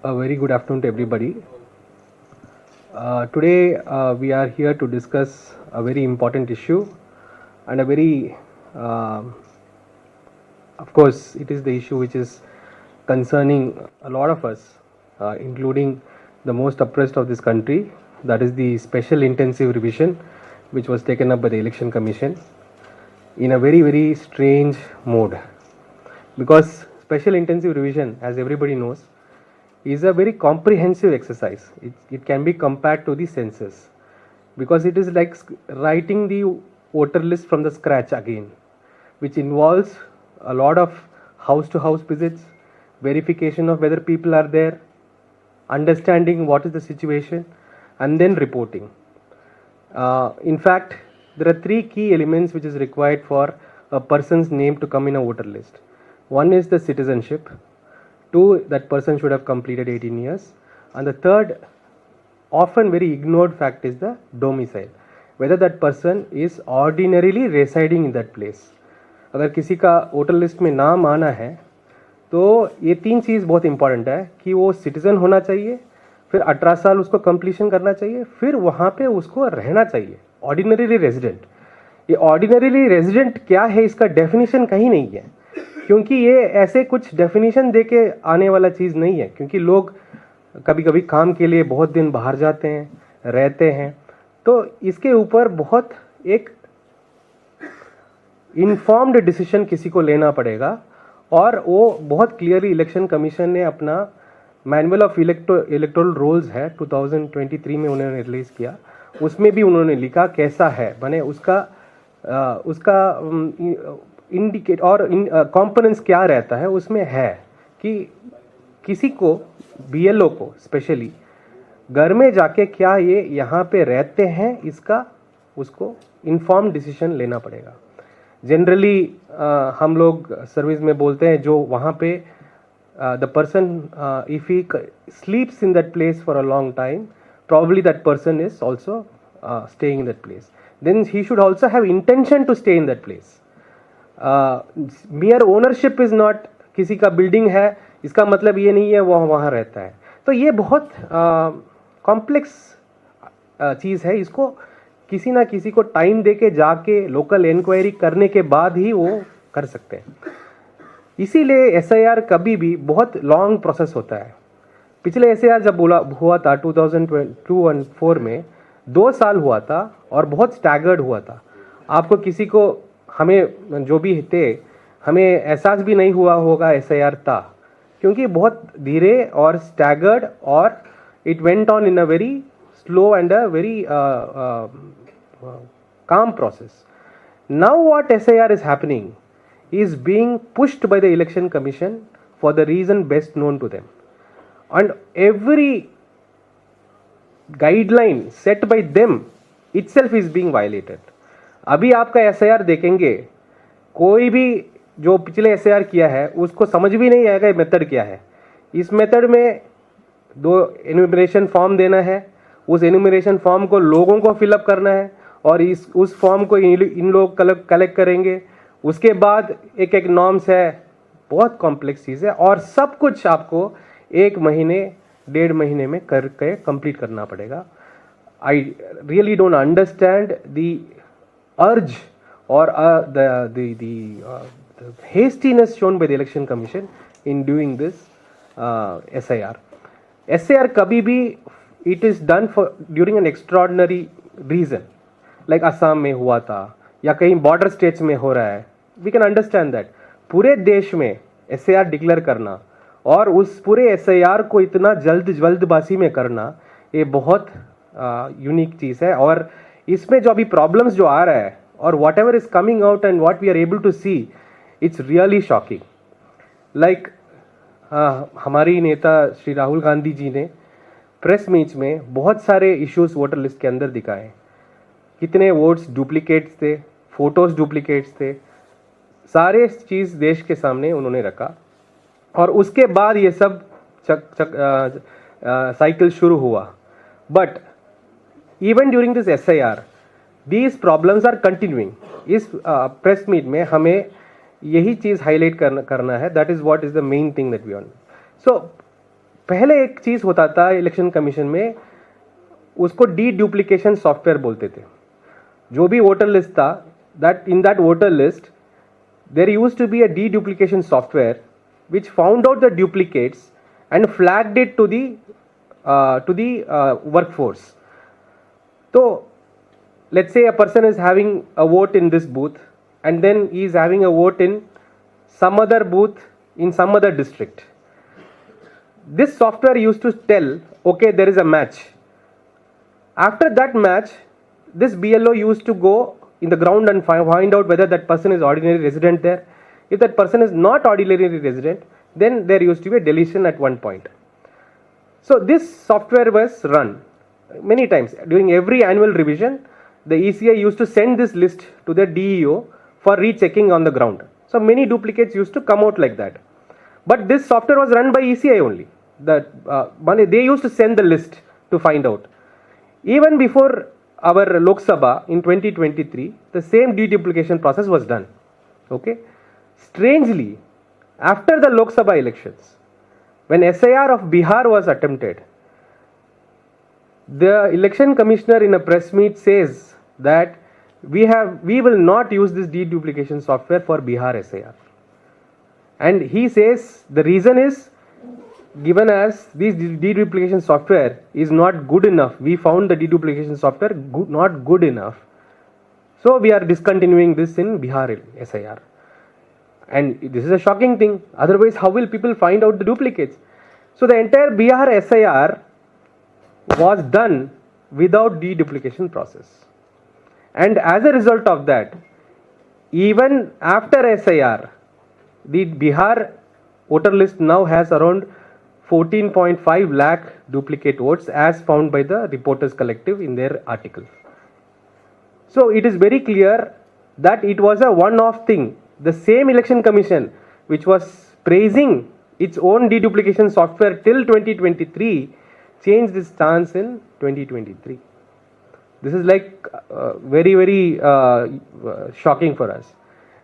A very good afternoon to everybody. Today we are here to discuss a very important issue and a very, of course, it is the issue which is concerning a lot of us, including the most oppressed of this country. That is the special intensive revision which was taken up by the Election Commission in a very, very strange mode. Because special intensive revision, as everybody knows, is a very comprehensive exercise. It can be compared to the census because it is like writing the voter list from the scratch again, which involves a lot of house to house visits, verification of whether people are there, understanding what is the situation, and then reporting. In fact, there are three key elements which is required for a person's name to come in a voter list. One is the citizenship. Two, that person should have completed 18 years. And the third, often very ignored fact is the domicile. Whether that person is ordinarily residing in that place. अगर किसी का voter list में नाम आना है तो ये तीन चीज़ बहुत इंपॉर्टेंट है कि वो सिटीज़न होना चाहिए, फिर 18 साल उसको कंप्लीशन करना चाहिए, फिर वहाँ पे उसको रहना चाहिए, ऑर्डिनरीली रेजिडेंट. ये ऑर्डिनरीली रेजिडेंट क्या है इसका डेफिनेशन कहीं नहीं है, क्योंकि ये ऐसे कुछ डेफिनेशन दे के आने वाला चीज़ नहीं है. क्योंकि लोग कभी कभी काम के लिए बहुत दिन बाहर जाते हैं, रहते हैं, तो इसके ऊपर बहुत एक इन्फॉर्म्ड डिसीजन किसी को लेना पड़ेगा. और वो बहुत क्लियरली इलेक्शन कमीशन ने अपना मैनुअल ऑफ इलेक्टोरल रोल्स है 2023 में उन्होंने रिलीज़ किया. उसमें भी उन्होंने लिखा कैसा है, माने उसका इंडिकेट और कॉम्पोनेंट्स क्या रहता है. उसमें है कि किसी को बीएलओ को स्पेशली घर में जाके क्या ये यहाँ पे रहते हैं, इसका उसको इन्फॉर्म डिसीजन लेना पड़ेगा. जनरली हम लोग सर्विस में बोलते हैं जो वहाँ पे the person if he स्लीप्स in that place for a long time, probably that person is also staying in that place. Then he should also have intention to stay in that place. Mere ownership is not, किसी का building है इसका मतलब ये नहीं है वो वहाँ रहता है. तो ये बहुत कॉम्प्लेक्स चीज़ है. इसको किसी ना किसी को टाइम दे के जाके लोकल इंक्वायरी करने के बाद ही वो कर सकते हैं. इसीलिए एसआईआर कभी भी बहुत लॉन्ग प्रोसेस होता है. पिछले एसआईआर जब हुआ था 2002 और 2004 में 2 साल हुआ था और बहुत स्टैगर्ड हुआ था. आपको किसी को, हमें जो भी थे, हमें एहसास भी नहीं हुआ होगा एसआईआर था, क्योंकि बहुत धीरे और स्टैगर्ड और it went on in a very slow and a very calm process. Now what SIR is happening is being pushed by the election commission for the reason best known to them, and every guideline set by them itself is being violated. अभी आपका SIR देखेंगे, कोई भी जो पिछले SIR किया है उसको समझ भी नहीं आएगा मेथड क्या है. इस मेथड में 2 एन्यूमरेशन फॉर्म देना है, उस एन्यूमरेशन फॉर्म को लोगों को फिलअप करना है और उस फॉर्म को इन लोग कलेक्ट करेंगे. उसके बाद एक एक नॉर्म्स है, बहुत कॉम्प्लेक्स चीज़ है और सब कुछ आपको 1 महीने 1.5 महीने में करके कंप्लीट करना पड़ेगा. I really don't understand the urge और the hastiness shown by the election commission in doing this SIR. SIR कभी भी it is done for during an extraordinary reason, like Assam में हुआ था या कहीं बॉर्डर स्टेट्स में हो रहा है. We can understand that. पूरे देश में SIR डिक्लेयर करना और उस पूरे SIR को इतना जल्दबाजी में करना, ये बहुत यूनिक चीज़ है. और इसमें जो अभी प्रॉब्लम्स जो आ रहा है और whatever is coming out and what we are able to see, it's really shocking. Like हमारी नेता श्री राहुल गांधी जी ने प्रेस मीट में बहुत सारे इश्यूज वोटर लिस्ट के अंदर दिखाए. कितने वोट्स डुप्लीकेट्स थे, फोटोज डुप्लीकेट्स थे, सारे चीज़ देश के सामने उन्होंने रखा. और उसके बाद ये सब साइकिल शुरू हुआ. But even during this SIR these problems are continuing. इस प्रेस मीट में हमें यही चीज़ हाईलाइट करना है. That is what is the main thing that we want. So पहले एक चीज होता था इलेक्शन कमीशन में, उसको डी डुप्लीकेशन सॉफ्टवेयर बोलते थे. जो भी वोटर लिस्ट था, that in that voter list there used to be a deduplication software which found out the duplicates and flagged it to the workforce. So let's say a person is having a vote in this booth and then he is having a vote in some other booth in some other district. This software used to tell, okay, there is a match. After that match, this BLO used to go in the ground and find out whether that person is ordinary resident there. If that person is not ordinary resident, then there used to be a deletion at one point. So this software was run many times. During every annual revision, the ECI used to send this list to the DEO for rechecking on the ground. So many duplicates used to come out like that. But this software was run by ECI only. They used to send the list to find out. Even before our Lok Sabha in 2023, the same deduplication process was done. Okay. Strangely, after the Lok Sabha elections, when SIR of Bihar was attempted, the election commissioner in a press meet says that we will not use this deduplication software for Bihar SIR. And he says the reason is, given as this deduplication software is not good enough, we found the deduplication software not good enough, so we are discontinuing this in Bihar SIR. And this is a shocking thing. Otherwise, how will people find out the duplicates? So the entire Bihar SIR was done without deduplication process. And as a result of that, even after SIR, the Bihar voter list now has around 14.5 lakh duplicate votes as found by the Reporters Collective in their article. So it is very clear that it was a one-off thing. The same election commission which was praising its own deduplication software till 2023 changed its stance in 2023. This is like very shocking for us.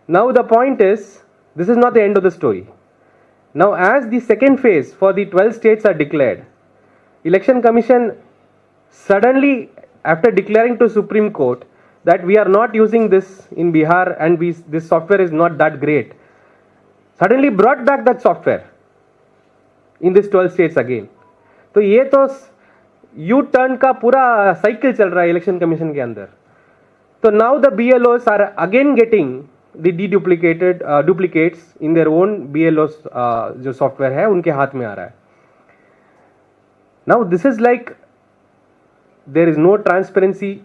Now the point is, this is not the end of the story. Now, as the second phase for the 12 states are declared, Election Commission suddenly, after declaring to Supreme Court that we are not using this in Bihar and this software is not that great, suddenly brought back that software in these 12 states again. तो ये तो U turn का पूरा cycle चल रहा है election commission के अंदर. तो now the BLOs are again getting the deduplicated duplicates in their own BLOs जो सॉफ्टवेयर है उनके हाथ में आ रहा है. Now this is like there is no transparency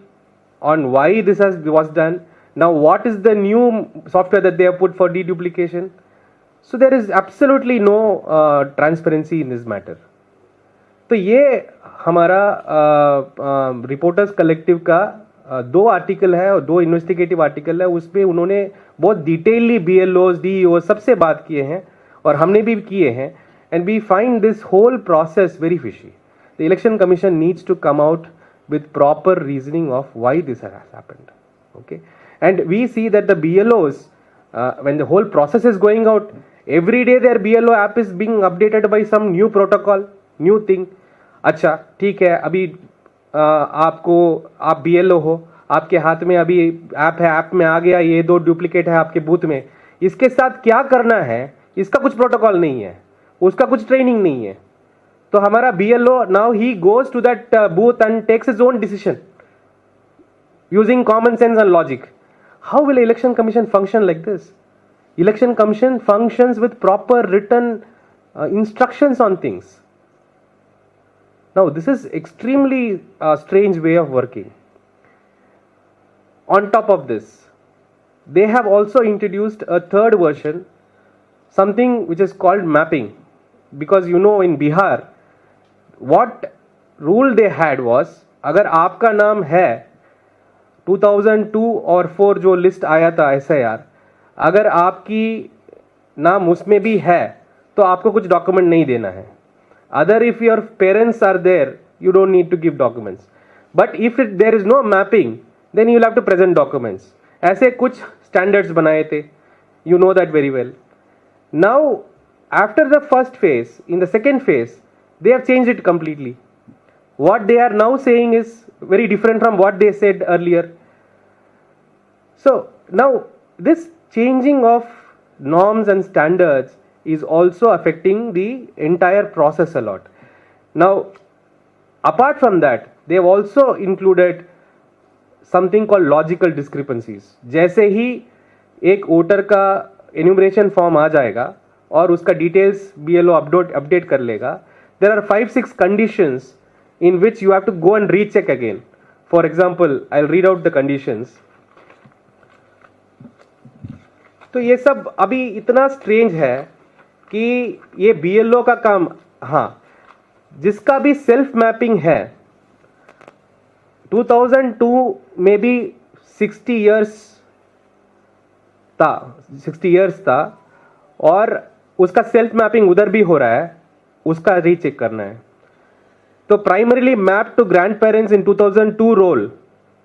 on why this was done. Now what is the new software that they have put for deduplication? So there is absolutely no transparency in this matter. तो ये हमारा reporters collective का दो article है और दो investigative article है, उसमें उन्होंने बहुत डिटेलली BLOs DEO सबसे बात किए हैं और हमने भी किए हैं. And we find this whole process very fishy. The election commission needs to come out with proper reasoning of why this has happened. Okay, and we see that the BLOs when the whole process is going out, every day their BLO app is being updated by some new protocol, new thing. अच्छा ठीक है, अभी आप BLO हो, आपके हाथ में अभी ऐप है, ऐप में आ गया ये 2 डुप्लीकेट है आपके बूथ में, इसके साथ क्या करना है इसका कुछ प्रोटोकॉल नहीं है, उसका कुछ ट्रेनिंग नहीं है. तो हमारा BLO now he goes to that booth and takes his own decision using common sense and logic. How will election commission function like this? Election commission functions with proper written instructions on things. Now this is extremely strange way of working. On top of this, they have also introduced a third version, something which is called mapping, because you know in Bihar what rule they had was, अगर आपका नाम है 2002 और 4 जो list आया था SIR, अगर आपकी नाम उसमें भी है तो आपको कुछ डॉक्यूमेंट नहीं देना है. Other if your parents are there you don't need to give documents, but if there is no mapping then you have to present documents. ऐसे कुछ स्टैंडर्ड्स बनाए थे, you know that very well. Now after the first phase, in the second phase, they have changed it completely. What they are now saying is very different from what they said earlier. So now this changing of norms and standards is also affecting the entire process a lot. Now, apart from that, they have also included something called logical discrepancies. जैसे ही एक voter का enumeration form आ जाएगा और उसका details BLO update कर लेगा, there are 5-6 conditions in which you have to go and recheck again. For example, I'll read out the conditions. तो ये सब अभी इतना स्ट्रेंज है कि ये BLO का काम, हाँ, जिसका भी सेल्फ मैपिंग है 2002 में भी 60 इयर्स था और उसका सेल्फ मैपिंग उधर भी हो रहा है, उसका रीचेक करना है. तो primarily map to grandparents in 2002 roll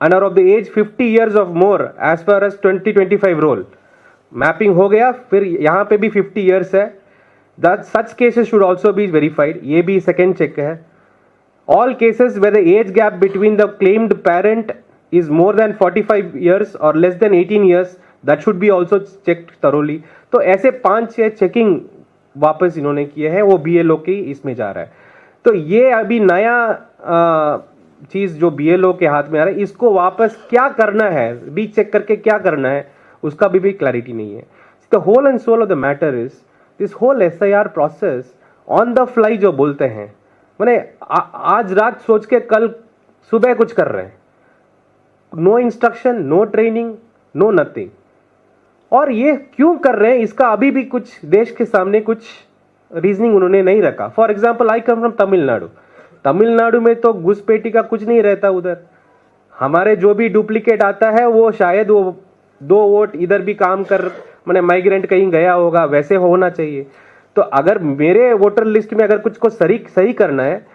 and are of the age 50 years of more as far as 2025 roll mapping हो गया. फिर यहां पे भी 50 इयर्स है. That such cases should also be verified. ये भी सेकेंड चेक है. All cases where the age gap between the claimed parent is more than 45 years और less than 18 years, that should be also checked thoroughly. तो ऐसे 5-6 checking वापस इन्होंने किए हैं, वो BLO की इसमें जा रहा है. तो ये अभी नया चीज जो BLO के हाथ में आ रहा है, इसको वापस क्या करना है, रीचेक करके क्या करना है, उसका भी क्लैरिटी नहीं है. The whole and soul of the matter is this whole SIR process on the fly जो बोलते हैं, मैंने आज रात सोच के कल सुबह कुछ कर रहे हैं. No instruction, no training, no nothing. और ये क्यों कर रहे हैं, इसका अभी भी कुछ देश के सामने कुछ रीजनिंग उन्होंने नहीं रखा. For example, I come from Tamil Nadu में तो घुसपैठी का कुछ नहीं रहता. उधर हमारे जो भी डुप्लीकेट आता है वो शायद वो 2 वोट इधर भी काम कर, मैंने माइग्रेंट कहीं गया होगा, वैसे होना चाहिए. तो अगर मेरे वोटर लिस्ट में अगर कुछ को सही करना है,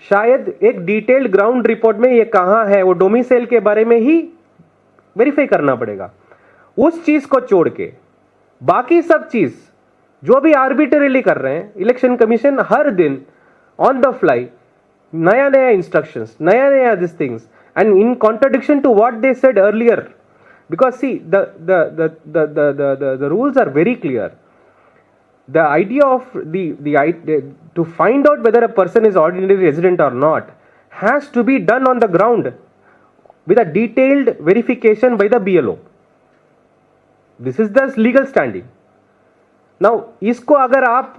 शायद एक डिटेल्ड ग्राउंड रिपोर्ट में ये कहाँ है, वो डोमिसाइल के बारे में ही वेरीफाई करना पड़ेगा. उस चीज को छोड़ के बाकी सब चीज जो भी आर्बिट्रेरीली कर रहे हैं, इलेक्शन कमीशन हर दिन ऑन द फ्लाई नया इंस्ट्रक्शंस, नया this things, and in contradiction to what they said earlier. Because see, the rules are very clear. The idea of to find out whether a person is ordinary resident or not has to be done on the ground with a detailed verification by the BLO. This is the legal standing. Now, इसको अगर आप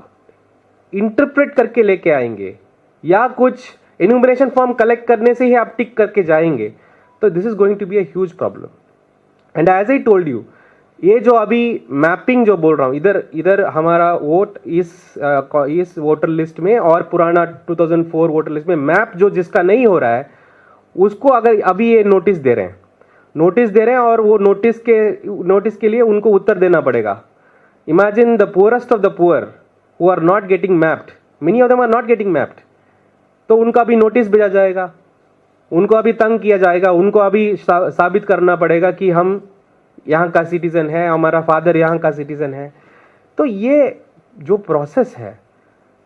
interpret करके लेके आएंगे या कुछ enumeration form collect करने से ही आप टिक करके जाएंगे, तो this is going to be a huge problem. And as I told you, ये जो अभी मैपिंग जो बोल रहा हूँ, इधर हमारा वोट इस वोटर लिस्ट में और पुराना 2004 वोटर लिस्ट में मैप जो जिसका नहीं हो रहा है, उसको अगर अभी ये नोटिस दे रहे हैं और वो नोटिस के लिए उनको उत्तर देना पड़ेगा. Imagine the poorest of the poor who are not getting mapped, many of them are not getting mapped. तो उनका भी नोटिस भेजा जाएगा, उनको अभी तंग किया जाएगा, उनको अभी साबित करना पड़ेगा कि हम यहाँ का सिटीजन है, हमारा फादर यहाँ का सिटीजन है. तो ये जो प्रोसेस है,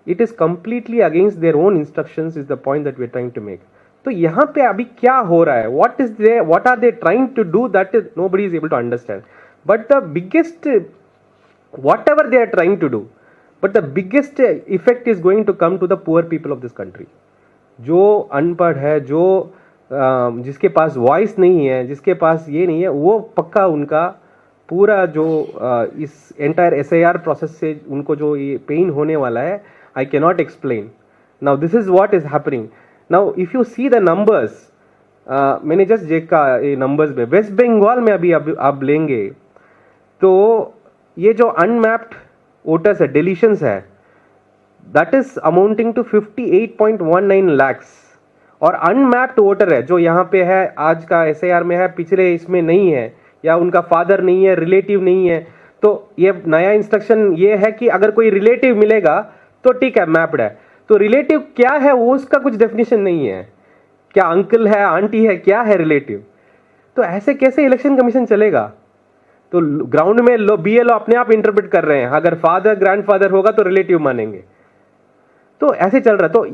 it is completely against their own instructions, is the point that we are trying to make. तो यहाँ पे अभी क्या हो रहा है, what are they trying to do, that is nobody is able to understand. But the biggest, whatever they are trying to do, but the biggest effect is going to come to the poor people of this country. जो अनपढ़ है, जो जिसके पास voice नहीं है, जिसके पास ये नहीं है, वो पक्का उनका पूरा जो इस एंटायर SIR प्रोसेस से उनको जो ये पेन होने वाला है, I can not explain. Now this is what is happening. Now if you see the numbers, मैंने जस्ट देखा ये नंबर्स में, वेस्ट बंगाल में अभी आप लेंगे तो ये जो अनमैप्ड वोटर्स है, डिलीशंस है, that is amounting to 58.19 lakhs. और अनमैप्ड वोटर है जो यहाँ पे है, आज का SIR में है, पिछले इसमें नहीं है, या उनका फादर नहीं है, रिलेटिव नहीं है. तो ये नया इंस्ट्रक्शन ये है कि अगर कोई रिलेटिव मिलेगा तो ठीक है, मैप्ड है. तो रिलेटिव क्या है वो उसका कुछ डेफिनेशन नहीं है. क्या अंकल है, आंटी है, क्या है रिलेटिव? तो ऐसे कैसे इलेक्शन कमीशन चलेगा? तो ग्राउंड में BLO अपने आप इंटरप्रेट कर रहे हैं, अगर फादर ग्रैंडफादर होगा तो रिलेटिव मानेंगे. तो ऐसे चल रहा है। तो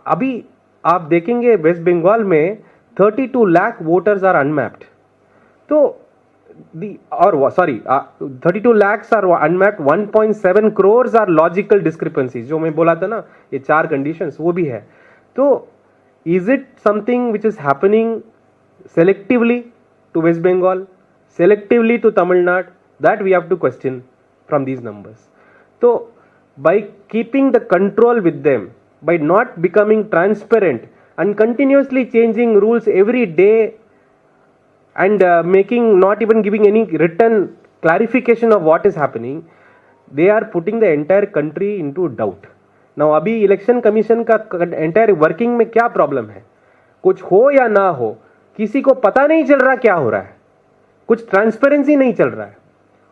अभी आप देखेंगे वेस्ट बंगाल में 32 लाख वोटर्स आर अनमैप्ड। तो और sorry 32 lakhs are unmapped, 1.7 crores are logical discrepancies, जो मैं बोला था ना ये 4 कंडीशंस वो भी है। तो is it something which is happening selectively to West Bengal, selectively to Tamil Nadu? That we have to question from these numbers. So by keeping the control with them, by not becoming transparent and continuously changing rules every day and making, not even giving any written clarification of what is happening, they are putting the entire country into doubt. Now अभी election commission का entire working में क्या problem है? कुछ हो या ना हो, किसी को पता नहीं चल रहा क्या हो रहा है, कुछ ट्रांसपेरेंसी नहीं चल रहा है,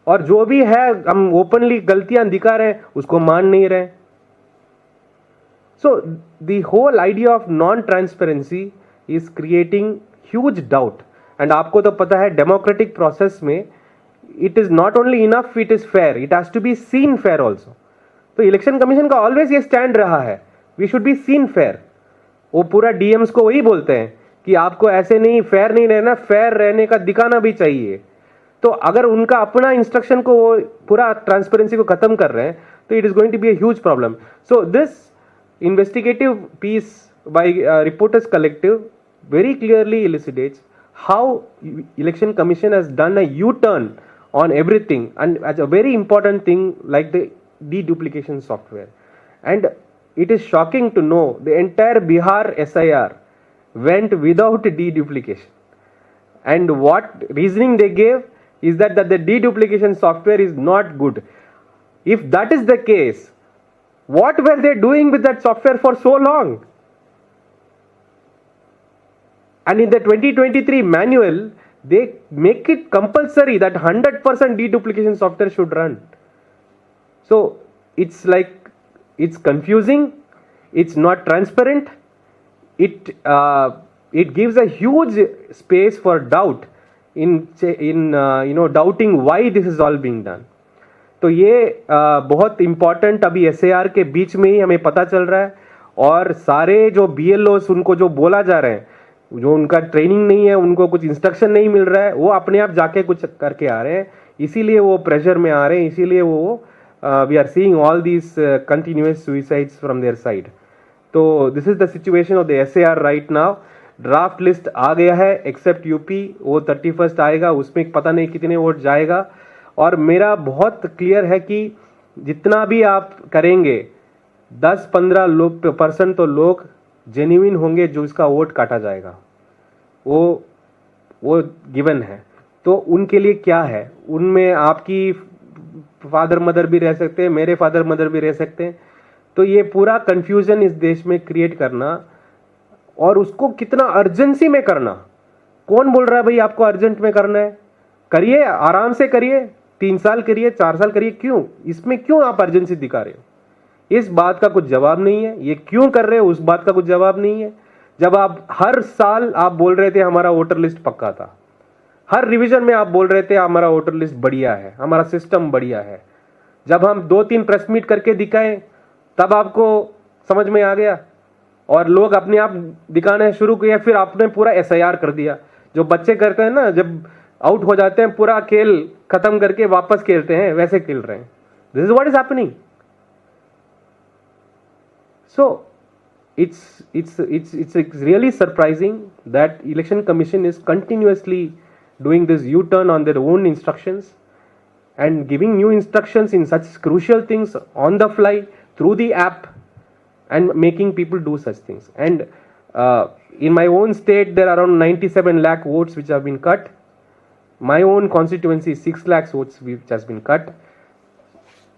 और जो भी है हम ओपनली गलतियां दिखा रहे हैं उसको मान नहीं रहे। So the whole idea of non transparency is creating huge doubt. And आपको तो पता है डेमोक्रेटिक प्रोसेस में it is not only enough it is fair, it has to be seen fair also. तो इलेक्शन कमीशन का always ये stand रहा है, we should be seen fair. वो पूरा डीएम्स को वही बोलते हैं कि आपको ऐसे नहीं, फेयर नहीं रहना, फेयर रहने का दिखाना भी चाहिए। तो अगर उनका अपना इंस्ट्रक्शन को वो पूरा ट्रांसपेरेंसी को खत्म कर रहे हैं तो it is going to be a huge problem. So this investigative piece by reporters collective very clearly elucidates how election commission has done a U-turn on everything, and as a very important thing like the deduplication software. And it is shocking to know the entire Bihar SIR went without deduplication, and what reasoning they gave is that the deduplication software is not good. If that is the case, what were they doing with that software for so long? And in the 2023 manual, they make it compulsory that 100% deduplication software should run. So it's like, it's confusing, it's not transparent, it gives a huge space for doubt in doubting why this is all being done. तो ये बहुत important अभी SAR के बीच में ही हमें पता चल रहा है, और सारे जो BLOs उनको जो बोला जा रहे हैं, जो उनका ट्रेनिंग नहीं है, उनको कुछ इंस्ट्रक्शन नहीं मिल रहा है, वो अपने आप जाके कुछ करके आ रहे हैं, इसीलिए वो प्रेशर में आ रहे हैं, इसीलिए वो we are seeing all these continuous suicides from there side. तो this is the situation of the SAR right now. Draft list आ गया है एक्सेप्ट यूपी, वो 31st आएगा, उसमें पता नहीं कितने वोट जाएगा। और मेरा बहुत क्लियर है कि जितना भी आप करेंगे 10-15% तो लोग जेन्युइन होंगे जो इसका वोट काटा जाएगा, वो गिवन है। तो उनके लिए क्या है, उनमें आपकी फादर मदर भी रह सकते हैं, मेरे फादर मदर भी रह सकते हैं। तो ये पूरा कंफ्यूजन इस देश में क्रिएट करना, और उसको कितना अर्जेंसी में करना, कौन बोल रहा है भाई आपको अर्जेंट में करना है? करिए, आराम से करिए, 3 साल करिए, 4 साल करिए, क्यों इसमें क्यों आप अर्जेंसी दिखा रहे हो? इस बात का कुछ जवाब नहीं है। ये क्यों कर रहे हो उस बात का कुछ जवाब नहीं है। जब आप हर साल आप बोल रहे थे हमारा वोटर लिस्ट पक्का था, हर रिवीजन में आप बोल रहे थे हमारा वोटर लिस्ट बढ़िया है, हमारा सिस्टम बढ़िया है, जब हम 2-3 प्रेस मीट करके दिखाए तब आपको समझ में आ गया, और लोग अपने आप दिखाने शुरू किए, फिर आपने पूरा SIR कर दिया। जो बच्चे करते हैं ना, जब आउट हो जाते हैं पूरा खेल खत्म करके वापस खेलते हैं, वैसे खेल रहे हैं। This is what is happening. So it's really surprising that Election Commission is continuously doing this U-turn on their own instructions and giving new instructions in such crucial things on the fly through the app and making people do such things. And in my own state, there are around 97 lakh votes which have been cut. My own constituency, 6 lakhs votes which has been cut.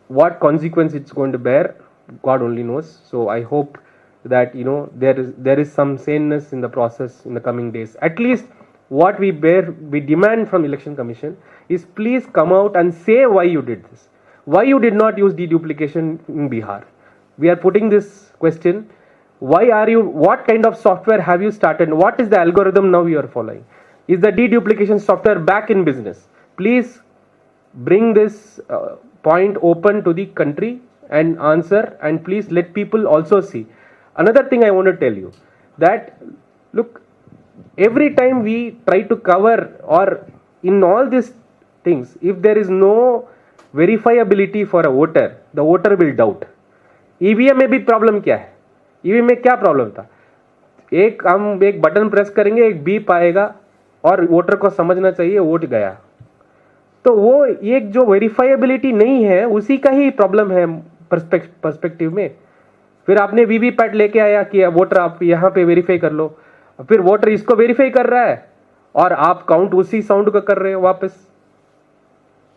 What consequence it's going to bear, God only knows. So I hope that there is some saneness in the process in the coming days. At least what we demand from Election Commission is please come out and say why you did this, why you did not use deduplication in Bihar. We are putting this question. Why are you? What kind of software have you started? What is the algorithm now you are following? Is the deduplication software back in business? Please bring this point open to the country and answer, and please let people also see. Another thing I want to tell you, that look, every time we try to cover, or in all these things, if there is no verifiability for a voter, the voter will doubt. EVM में भी problem क्या है? EVM में क्या problem था? हम एक button press करेंगे, एक बीप आएगा और वोटर को समझना चाहिए वोट गया. तो वो एक जो वेरीफाइबिलिटी नहीं है, उसी का ही प्रॉब्लम है पर्सपेक्टिव में. फिर आपने वीवीपैट लेके आया कि वोटर आप यहाँ पे वेरीफाई कर लो, फिर वोटर इसको वेरीफाई कर रहा है और आप काउंट उसी साउंड का कर रहे हो वापस.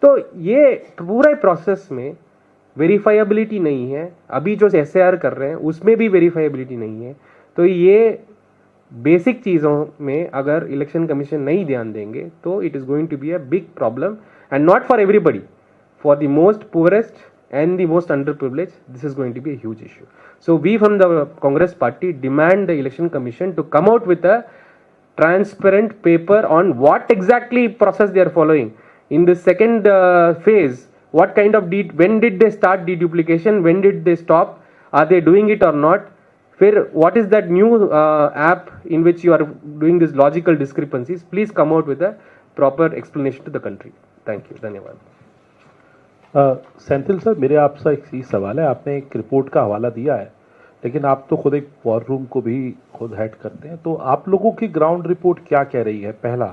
तो ये पूरा प्रोसेस में वेरीफाइबिलिटी नहीं है. अभी जो एसआईआर कर रहे हैं उसमें भी वेरीफाइबिलिटी नहीं है. तो ये बेसिक चीज़ों में अगर इलेक्शन कमीशन नहीं ध्यान देंगे तो it is going to be a big problem, and not for everybody, for the most poorest and the most underprivileged, this is going to be a huge issue. So we from the Congress party demand the election commission to come out with a transparent paper on what exactly process they are following in the second phase. What kind of when did they start deduplication, when did they stop, are they doing it or not? Fir, what is that new app in which you are doing these logical discrepancies? Please come out with a proper explanation to the country. Thank you. धन्यवाद. Senthil sir, मेरे आपसे एक ही सवाल है. आपने एक report का हवाला दिया है, लेकिन आप तो खुद एक वॉर रूम को भी खुद हेड करते हैं, तो आप लोगों की ग्राउंड रिपोर्ट क्या कह रही है, पहला.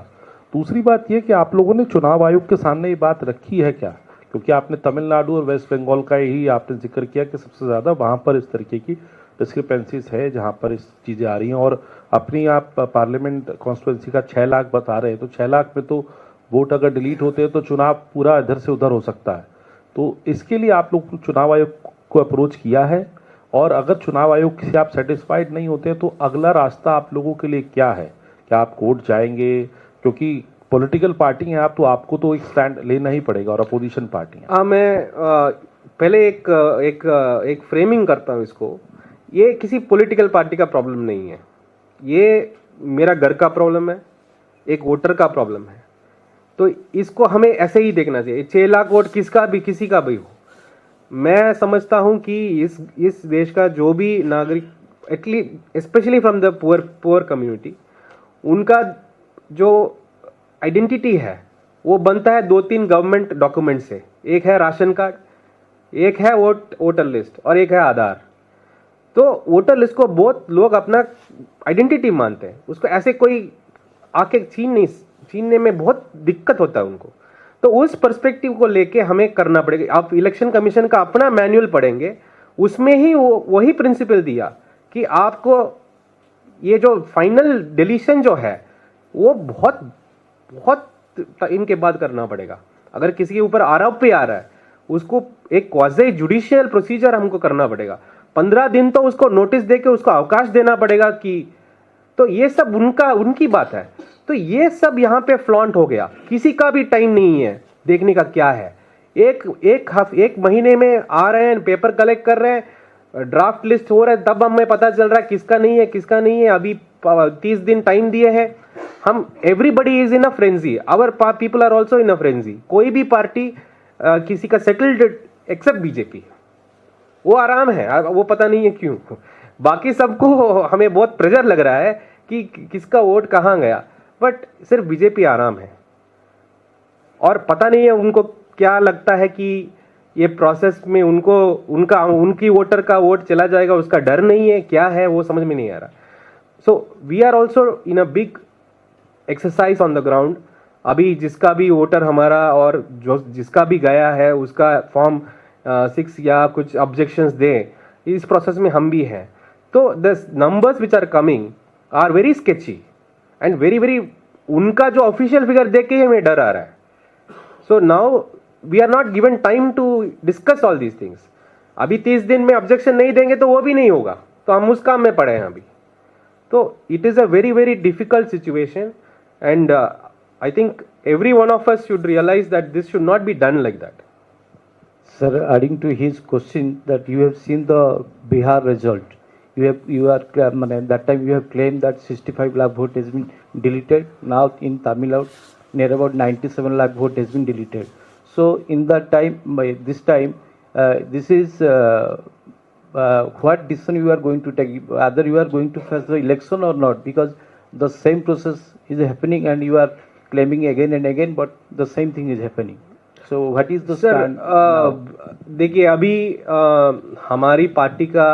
दूसरी बात यह कि आप लोगों ने चुनाव आयोग के सामने ये बात रखी है क्या, क्योंकि आपने तमिलनाडु और वेस्ट बंगाल का ही आपने जिक्र किया कि सबसे ज़्यादा वहाँ पर इस तरीके की डिस्क्रिपेंसीज है जहाँ पर इस चीज़ें आ रही हैं, और अपनी आप पार्लियामेंट कॉन्स्टिट्यूंसी का 6 लाख बता रहे हैं, तो 6 लाख में तो वोट अगर डिलीट होते हैं तो चुनाव पूरा इधर से उधर हो सकता है. तो इसके लिए आप लोग चुनाव आयोग को अप्रोच किया है, और अगर चुनाव आयोग से आप सेटिस्फाइड नहीं होते हैं तो अगला रास्ता आप लोगों के लिए क्या है? क्या आप कोर्ट जाएंगे, क्योंकि पॉलिटिकल पार्टी हैं आप, तो आपको तो एक स्टैंड लेना ही पड़ेगा, और अपोजिशन पार्टी है. मैं पहले एक फ्रेमिंग करता हूँ इसको. ये किसी पॉलिटिकल पार्टी का प्रॉब्लम नहीं है, ये मेरा घर का प्रॉब्लम है, एक वोटर का प्रॉब्लम है. तो इसको हमें ऐसे ही देखना चाहिए. 6 लाख वोट किसका भी, किसी का भी हो, मैं समझता हूं कि इस देश का जो भी नागरिक, at least specially from the poor community, उनका जो आइडेंटिटी है वो बनता है 2-3 गवर्नमेंट डॉक्यूमेंट से. एक है राशन कार्ड, एक है वोटर लिस्ट, और एक है आधार. तो वोटर लिस्ट को बहुत लोग अपना आइडेंटिटी मानते हैं, उसको ऐसे कोई आके छीनने में बहुत दिक्कत होता है उनको. तो उस पर्सपेक्टिव को लेके हमें करना पड़ेगा. आप इलेक्शन कमीशन का अपना मैनुअल पढ़ेंगे, उसमें ही वही प्रिंसिपल दिया कि आपको ये जो फाइनल डिलीशन जो है वो बहुत बहुत इनके बाद करना पड़ेगा. अगर किसी के ऊपर आरोप पे आ रहा है, उसको एक क्वाज़ी जुडिशियल प्रोसीजर हमको करना पड़ेगा. 15 दिन तो उसको नोटिस देके उसको अवकाश देना पड़ेगा कि, तो ये सब उनकी बात है. तो ये सब यहाँ पे फ्लॉन्ट हो गया. किसी का भी टाइम नहीं है देखने का क्या है. एक महीने में आ रहे हैं, पेपर कलेक्ट कर रहे हैं, ड्राफ्ट लिस्ट हो रहा है, तब हमें पता चल रहा है किसका नहीं है, किसका नहीं है. अभी 30 दिन टाइम दिए हैं हम. Everybody is in a frenzy, our people are also in a frenzy. कोई भी पार्टी किसी का सेटल्ड एक्सेप्ट बीजेपी, वो आराम है, वो पता नहीं है क्यों. बाकी सबको हमें बहुत प्रेशर लग रहा है कि किसका वोट कहाँ गया, बट सिर्फ बीजेपी आराम है. और पता नहीं है उनको क्या लगता है कि ये प्रोसेस में उनकी वोटर का वोट चला जाएगा, उसका डर नहीं है, क्या है वो समझ में नहीं आ रहा. So we are also in a big exercise on the ground. अभी जिसका भी वोटर हमारा और जिसका भी गया है उसका फॉर्म 6 या कुछ ऑब्जेक्शंस दें, इस प्रोसेस में हम भी हैं. तो the numbers which are coming are very sketchy and very उनका जो ऑफिशियल फिगर देख के हमें डर आ रहा है. So now we are not given time to discuss all these things. अभी 30 दिन में ऑब्जेक्शन नहीं देंगे तो वो भी नहीं होगा, तो हम उस काम में पड़े हैं अभी. तो it is a very difficult situation, and I think every one of us should realize that this should not be done like that. Sir, adding to his question, that you have seen the Bihar result. That time you have claimed that 65 lakh vote has been deleted. Now in Tamil Nadu, near about 97 lakh vote has been deleted. So in that time, by this time, this is what decision you are going to take, whether you are going to face the election or not, because the same process is happening and you are claiming again and again, but the same thing is happening. So what is the stand now? देखिए अभी हमारी party का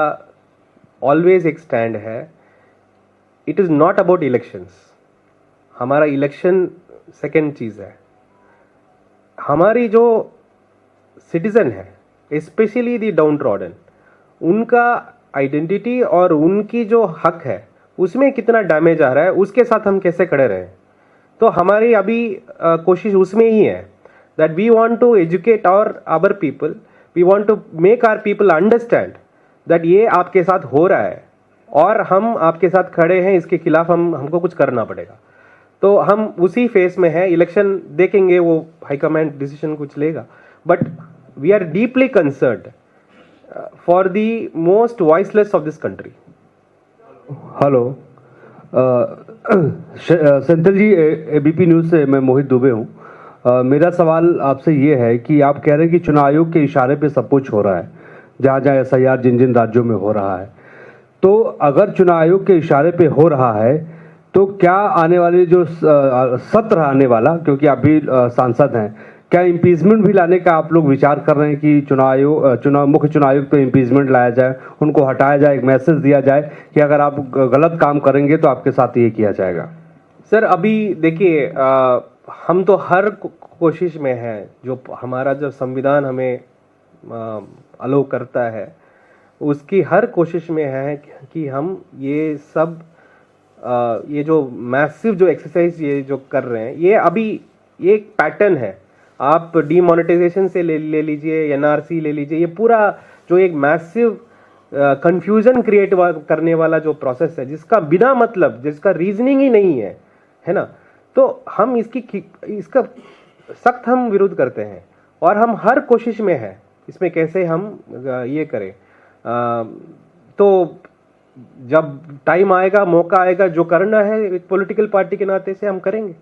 always एक stand है, it is not about elections. हमारा election second चीज़ है. हमारी जो सिटीज़न है स्पेशली द डाउन ट्रॉडन, उनका आइडेंटिटी और उनकी जो हक है उसमें कितना डैमेज आ रहा है, उसके साथ हम कैसे खड़े रहें. तो हमारी अभी कोशिश उसमें ही है that we want to educate our people, we want to make our people understand that ये आपके साथ हो रहा है और हम आपके साथ खड़े हैं, इसके खिलाफ हमको कुछ करना पड़ेगा. तो हम उसी फेस में हैं. इलेक्शन देखेंगे, वो हाईकमांड डिसीजन कुछ लेगा, but we are deeply concerned for the most voiceless of this country. Hello Senthil ji, ABP news से मैं मोहित दुबे हूँ. मेरा सवाल आपसे ये है कि आप कह रहे हैं कि चुनाव आयोग के इशारे पे सब कुछ हो रहा है, जहाँ जहाँ एसआईआर जिन जिन राज्यों में हो रहा है. तो अगर चुनाव आयोग के इशारे पे हो रहा है तो क्या आने वाले जो सत्र आने वाला, क्योंकि आप भी सांसद हैं, क्या इम्पीचमेंट भी लाने का आप लोग विचार कर रहे हैं कि मुख्य चुनाव आयुक्त पे इम्पीचमेंट लाया जाए, उनको हटाया जाए, एक मैसेज दिया जाए कि अगर आप गलत काम करेंगे तो आपके साथ ये किया जाएगा? सर अभी देखिए, हम तो हर कोशिश में हैं, जो हमारा जो संविधान हमें अलो करता है उसकी हर कोशिश में है कि हम ये सब ये जो मैसिव जो एक्सरसाइज ये जो कर रहे हैं, ये अभी ये एक पैटर्न है. आप डीमोनेटाइजेशन से ले लीजिए, एनआरसी ले लीजिए, ये पूरा जो एक मैसिव कंफ्यूजन क्रिएट करने वाला जो प्रोसेस है, जिसका बिना मतलब, जिसका रीजनिंग ही नहीं है ना, तो हम इसका सख्त हम विरोध करते हैं और हम हर कोशिश में है इसमें कैसे हम ये करें. तो जब टाइम आएगा, मौका आएगा, जो करना है एक पॉलिटिकल पार्टी के नाते से हम करेंगे.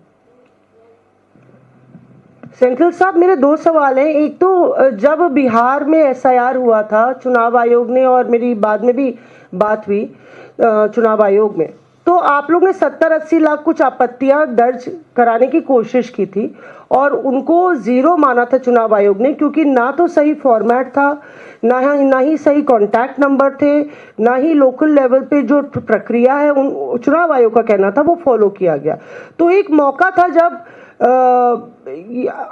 सेंथिल साहब, मेरे दो सवाल हैं. एक तो जब बिहार में एसआईआर हुआ था चुनाव आयोग ने, और मेरी बाद में भी बात हुई चुनाव आयोग में, तो आप लोग ने 70-80 लाख कुछ आपत्तियां दर्ज कराने की कोशिश की थी और उनको जीरो माना था चुनाव आयोग ने, क्योंकि ना तो सही फॉर्मेट था, ना ही सही कॉन्टैक्ट नंबर थे, ना ही लोकल लेवल पे जो प्रक्रिया है चुनाव आयोग का कहना था वो फॉलो किया गया. तो एक मौका था जब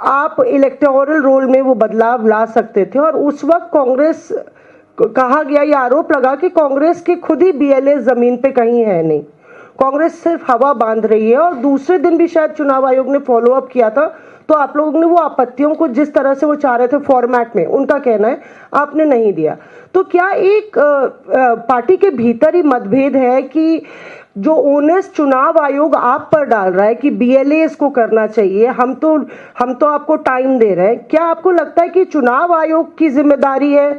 आप इलेक्टोरल रोल में वो बदलाव ला सकते थे, और उस वक्त कांग्रेस कहा गया, ये आरोप लगा कि कांग्रेस के खुद ही बीएलए जमीन पे कहीं है नहीं, कांग्रेस सिर्फ हवा बांध रही है. और दूसरे दिन भी शायद चुनाव आयोग ने फॉलो अप किया था, तो आप लोगों ने वो आपत्तियों को जिस तरह से वो चाह रहे थे फॉर्मेट में, उनका कहना है आपने नहीं दिया. तो क्या एक पार्टी के भीतर ही मतभेद है कि जो ओनस चुनाव आयोग आप पर डाल रहा है कि बीएलए इसको करना चाहिए, हम तो आपको टाइम दे रहे हैं, क्या आपको लगता है कि चुनाव आयोग की जिम्मेदारी है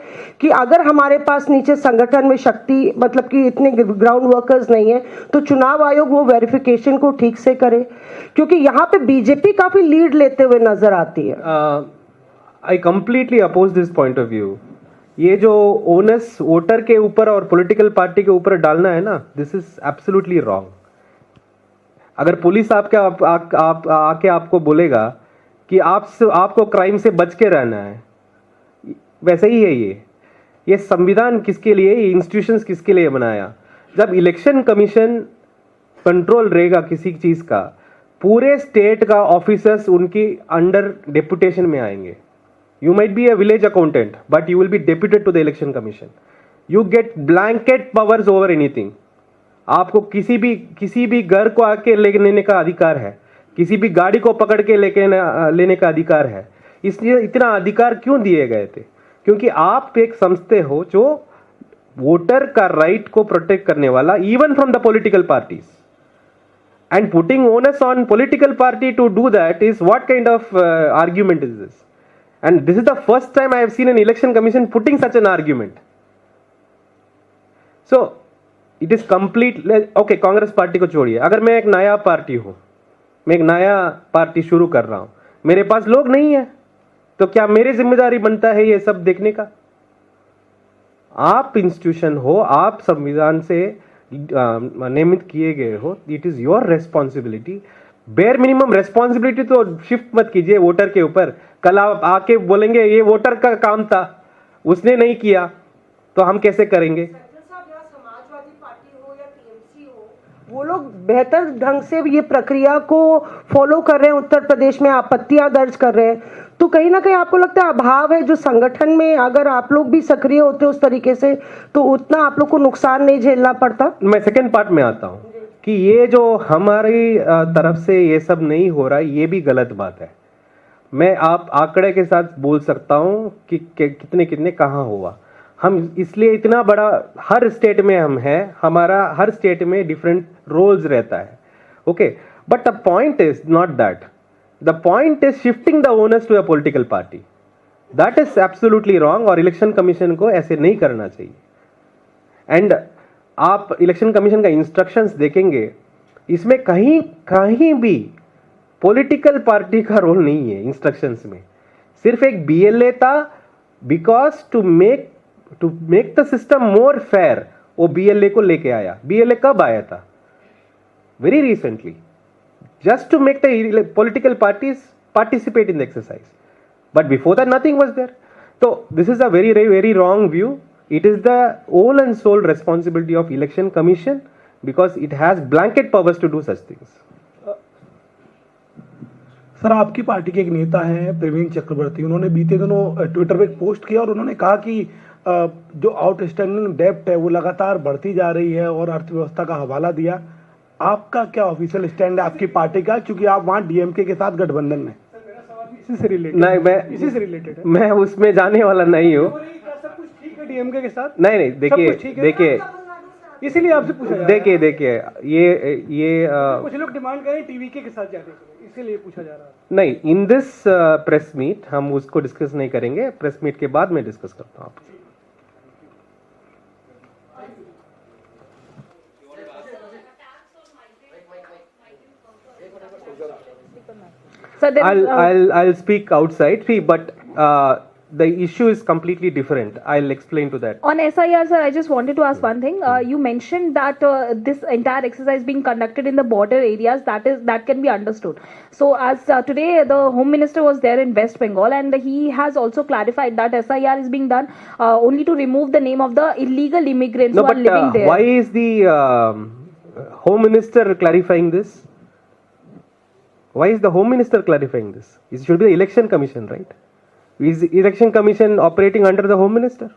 कि अगर हमारे पास नीचे संगठन में शक्ति, मतलब कि इतने ग्राउंड वर्कर्स नहीं है, तो चुनाव आयोग वो वेरिफिकेशन को ठीक से करे? क्योंकि यहाँ पे बीजेपी काफी लीड लेते हुए नजर आती है. I completely oppose this point of view. ये जो ओनस वोटर के ऊपर और पॉलिटिकल पार्टी के ऊपर डालना है ना, दिस इज एब्सोल्युटली रॉन्ग. अगर पुलिस आके आपको बोलेगा कि आपको क्राइम से बच के रहना है, वैसे ही है ये संविधान किसके लिए, ये इंस्टीट्यूशंस किसके लिए बनाया? जब इलेक्शन कमीशन कंट्रोल रहेगा किसी चीज का, पूरे स्टेट का ऑफिसर्स उनकी अंडर डेपुटेशन में आएंगे. You might be a village accountant, but you will be deputed to the election commission. You get blanket powers over anything. आपको किसी भी घर को आके लेने का अधिकार है, किसी भी गाड़ी को पकड़ के लेने का अधिकार है. इसलिए इतना अधिकार क्यों दिए गए थे? क्योंकि आप एक संस्था हो जो वोटर का राइट को प्रोटेक्ट करने वाला, even from the political parties. And putting onus on political party to do that is what kind of argument is this? And this is the first time I have seen an election commission putting such an argument. So it is complete. Okay, Congress party को छोड़िए, अगर मैं एक नया party हूं, मैं एक नया पार्टी शुरू कर रहा हूं, मेरे पास लोग नहीं है, तो क्या मेरी जिम्मेदारी बनता है ये सब देखने का? आप इंस्टीट्यूशन हो, आप संविधान से नियमित किए गए हो, it is your responsibility. Bare minimum responsibility तो शिफ्ट मत कीजिए वोटर के ऊपर। कल आप आके बोलेंगे ये वोटर का काम था, उसने नहीं किया, तो हम कैसे करेंगे? समाजवादी पार्टी हो या टीएमसी हो, वो लोग बेहतर ढंग से ये प्रक्रिया को फॉलो कर रहे हैं। उत्तर प्रदेश में आपत्तियां दर्ज कर रहे हैं, तो कहीं ना कहीं आपको लगता है अभाव है जो संगठन में, अगर आप लोग भी सक्रिय होते उस तरीके से तो उतना आप लोग को नुकसान नहीं झेलना पड़ता? मैं सेकंड पार्ट में आता हूं कि ये जो हमारी तरफ से ये सब नहीं हो रहा, ये भी गलत बात है। मैं आप आंकड़े के साथ बोल सकता हूं कि कितने कितने कहां हुआ। हम इसलिए इतना बड़ा हर स्टेट में हम हैं, हमारा हर स्टेट में डिफरेंट रोल्स रहता है, okay. But the point is not that, the point is shifting the owners to a political party. That is absolutely wrong और इलेक्शन कमीशन को ऐसे नहीं करना चाहिए। एंड आप इलेक्शन कमीशन का इंस्ट्रक्शंस देखेंगे, इसमें कहीं कहीं भी पॉलिटिकल पार्टी का रोल नहीं है इंस्ट्रक्शंस में। सिर्फ एक बीएलए था, because to make the system more fair, वो बीएलए को लेके आया। बीएलए कब आया था? Very recently, just to make the political parties participate in the exercise, but before that nothing was there. तो this is a very very wrong view. It is the whole and sole responsibility of Election Commission because it has blanket powers to do such things. Sir, आपकी party के एक नेता हैं प्रवीण चक्रवर्ती, उन्होंने बीते दिनों Twitter पे एक पोस्ट किया और उन्होंने कहा कि जो आउटस्टैंडिंग डेब्ट है वो लगातार बढ़ती जा रही है और अर्थव्यवस्था का हवाला दिया। आपका क्या ऑफिशियल स्टैंड है आपकी पार्टी का, क्योंकि आप वहाँ डीएमके के साथ गठबंधन में? इसी से रिलेटेड है। मैं उसमें जाने वाला नहीं हूँ। डीएमके के साथ नहीं, देखिए इसीलिए आपसे पूछा जा रहा है। देखिए ये कुछ लोग डिमांड करें टीवीके के साथ जाने के, इसीलिए पूछा जा रहा है। नहीं, इन दिस प्रेस मीट हम उसको डिस्कस नहीं करेंगे, प्रेस मीट के बाद मैं डिस्कस करता हूँ आपसे। So I'll speak outside, but the issue is completely different. I'll explain to that. on SIR, sir, I just wanted to ask one thing. You mentioned that this entire exercise being conducted in the border areas, that can be understood. So as today the Home Minister was there in West Bengal, and he has also clarified that SIR is being done only to remove the name of the illegal immigrants who are living there. Why is the Home Minister clarifying this? Why is the Home Minister clarifying this? It should be the Election Commission, right? Is the Election Commission operating under the Home Minister?